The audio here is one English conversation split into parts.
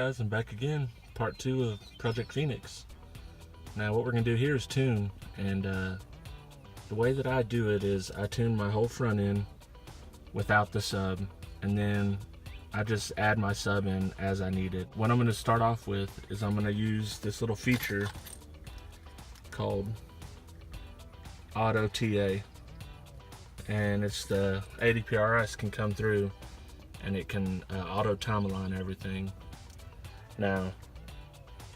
guys, I'm back again, part 2 of Project Phoenix. Now what we're going to do here is tune, and the way that I do it is I tune my whole front end without the sub, and then I just add my sub in as I need it. What I'm going to start off with is I'm going to use this little feature called Auto TA, and it's the ADPRS can come through and it can auto time align everything. Now,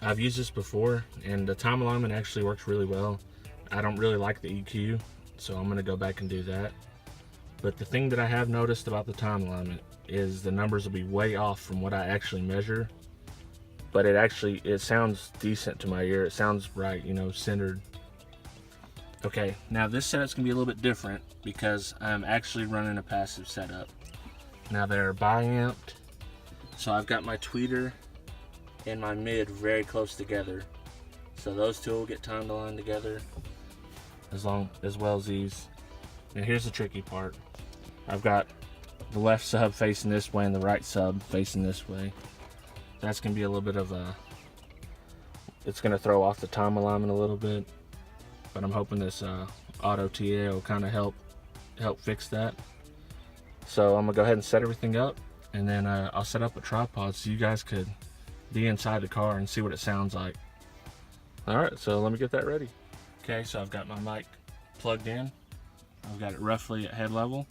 I've used this before and the time alignment actually works really well. I don't really like the EQ, so I'm going to go back and do that. But the thing that I have noticed about the time alignment is the numbers will be way off from what I actually measure, but it sounds decent to my ear. It sounds right, you know, centered. Okay, now this setup's gonna be a little bit different because I'm actually running a passive setup. Now they're bi-amped, so I've got my tweeter and my mid very close together. So those two will get time aligned together as well as these. And here's the tricky part. I've got the left sub facing this way and the right sub facing this way. That's gonna be a little bit of it's gonna throw off the time alignment a little bit, but I'm hoping this Auto TA will kind of help fix that. So I'm gonna go ahead and set everything up, and then I'll set up a tripod so you guys could be inside the car and see what it sounds like. All right, so let me get that ready. Okay, so I've got my mic plugged in. I've got it roughly at head level.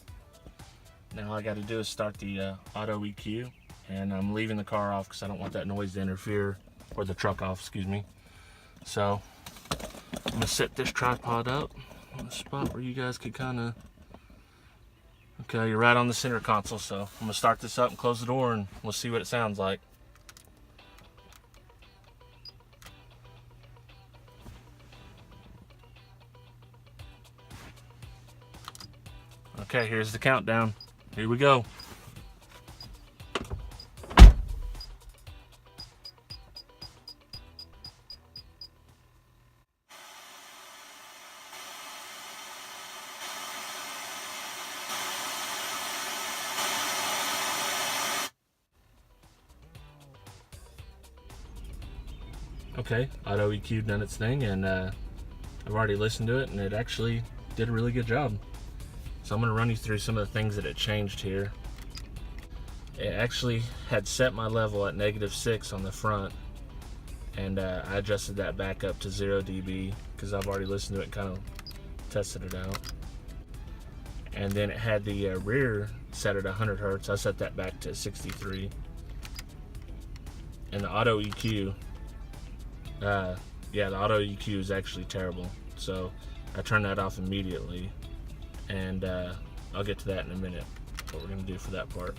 Now all I got to do is start the auto EQ, and I'm leaving the car off because I don't want that noise to interfere, or the truck off, excuse me. So I'm gonna set this tripod up in a spot where you guys could kind of, okay, you're right on the center console. So I'm gonna start this up and close the door, and we'll see what it sounds like. Okay, here's the countdown. Here we go. Okay, Auto EQ done its thing, and I've already listened to it, and it actually did a really good job. So I'm going to run you through some of the things that it changed here. It actually had set my level at -6 on the front, and I adjusted that back up to 0 dB because I've already listened to it and kind of tested it out. And then it had the rear set at 100 Hertz. I set that back to 63. And the Auto EQ, yeah, the Auto EQ is actually terrible. So I turned that off immediately. And I'll get to that in a minute, what we're going to do for that part.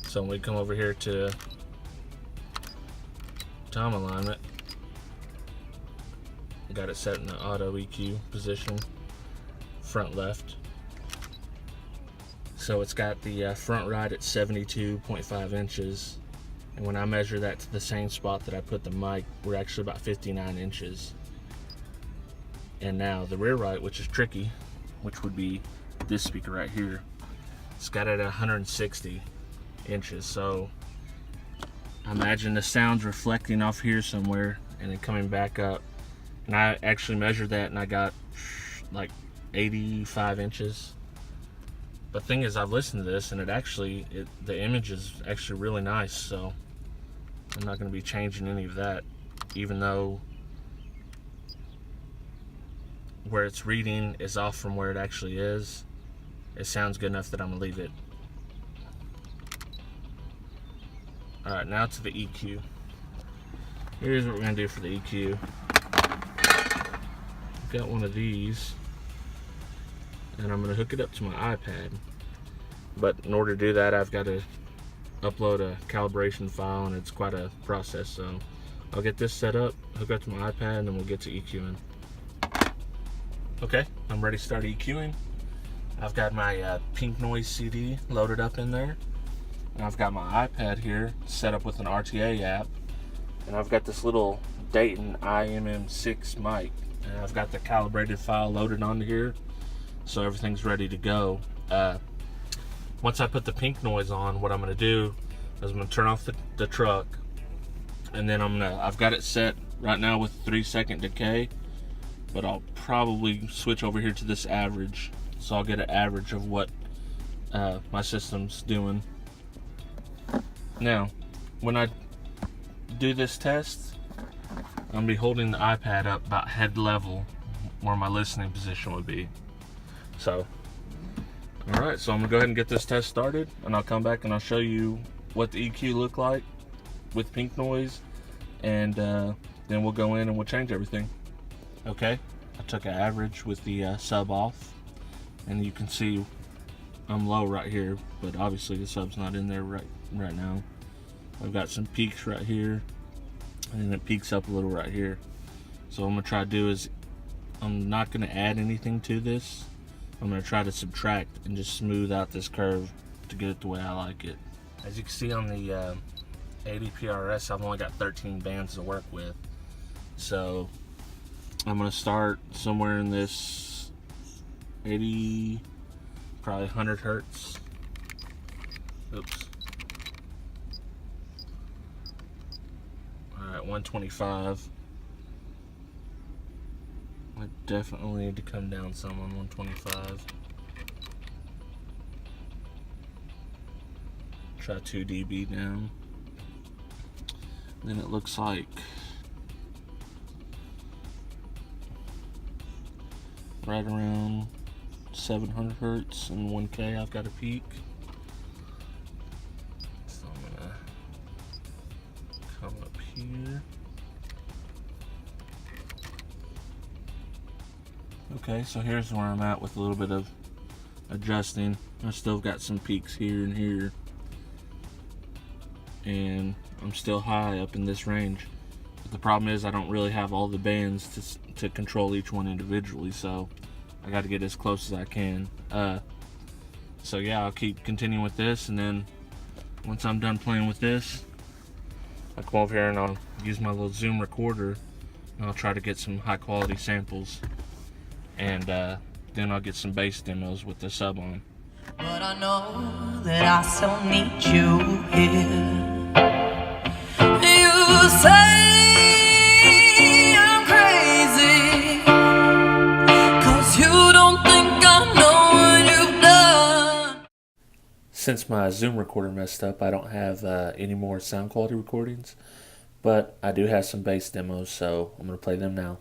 So when we come over here to time alignment, got it set in the Auto EQ position, front left. So it's got the front right at 72.5 inches. And when I measure that to the same spot that I put the mic, we're actually about 59 inches. And now the rear right, which is tricky, which would be this speaker right here, it's got it at 160 inches. So I imagine the sound's reflecting off here somewhere and then coming back up. And I actually measured that and I got like 85 inches. But the thing is, I've listened to this and the image is actually really nice. So I'm not going to be changing any of that, even though where it's reading is off from where it actually is. It sounds good enough that I'm gonna leave it. Alright, now to the EQ. Here's what we're gonna do for the EQ. I've got one of these, and I'm gonna hook it up to my iPad. But in order to do that, I've got to upload a calibration file, and it's quite a process. So I'll get this set up, hook up to my iPad, and then we'll get to EQing. Okay, I'm ready to start EQing. I've got my Pink Noise CD loaded up in there. And I've got my iPad here set up with an RTA app. And I've got this little Dayton IMM6 mic. And I've got the calibrated file loaded onto here. So everything's ready to go. What once I put the pink noise on, what I'm going to do is I'm going to turn off the truck, and then I've got it set right now with 3-second decay, but I'll probably switch over here to this average, so I'll get an average of what my system's doing. Now, when I do this test, I'm going to be holding the iPad up about head level where my listening position would be. So, alright, so I'm going to go ahead and get this test started, and I'll come back and I'll show you what the EQ look like with pink noise, and then we'll go in and we'll change everything. Okay, I took an average with the sub off, and you can see I'm low right here, but obviously the sub's not in there right now. I've got some peaks right here, and then it peaks up a little right here. So what I'm going to try to do is, I'm not going to add anything to this. I'm going to try to subtract and just smooth out this curve to get it the way I like it. As you can see on the 80 PRS, I've only got 13 bands to work with. So I'm going to start somewhere in this 80, probably 100 hertz. Oops. Alright, 125. I definitely need to come down some on 125. Try 2 dB down. Then it looks like right around 700 hertz and 1K I've got a peak. So I'm gonna come up here. Okay, so here's where I'm at with a little bit of adjusting. I still got some peaks here and here, and I'm still high up in this range. But the problem is I don't really have all the bands to control each one individually, so I got to get as close as I can. So yeah, I'll keep continuing with this, and then once I'm done playing with this, I'll come over here and I'll use my little Zoom recorder, and I'll try to get some high quality samples, and then I'll get some bass demos with the sub on. But I know that I still need you here. You say I'm crazy, 'cause you don't think I know what you've done. Since my Zoom recorder messed up, I don't have any more sound quality recordings, but I do have some bass demos, so I'm going to play them now.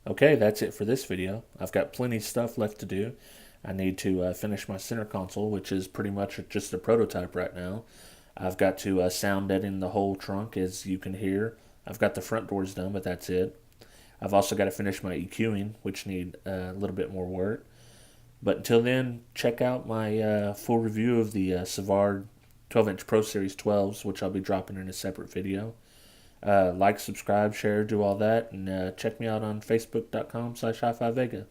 Okay, that's it for this video. I've got plenty of stuff left to do. I need to finish my center console, which is pretty much just a prototype right now. I've got to sound deaden the whole trunk, as you can hear. I've got the front doors done, but that's it. I've also got to finish my EQing, which need a little bit more work. But until then, check out my full review of the Savard 12-inch Pro Series 12s, which I'll be dropping in a separate video. Like, subscribe, share, do all that, and check me out on facebook.com/hi5vega.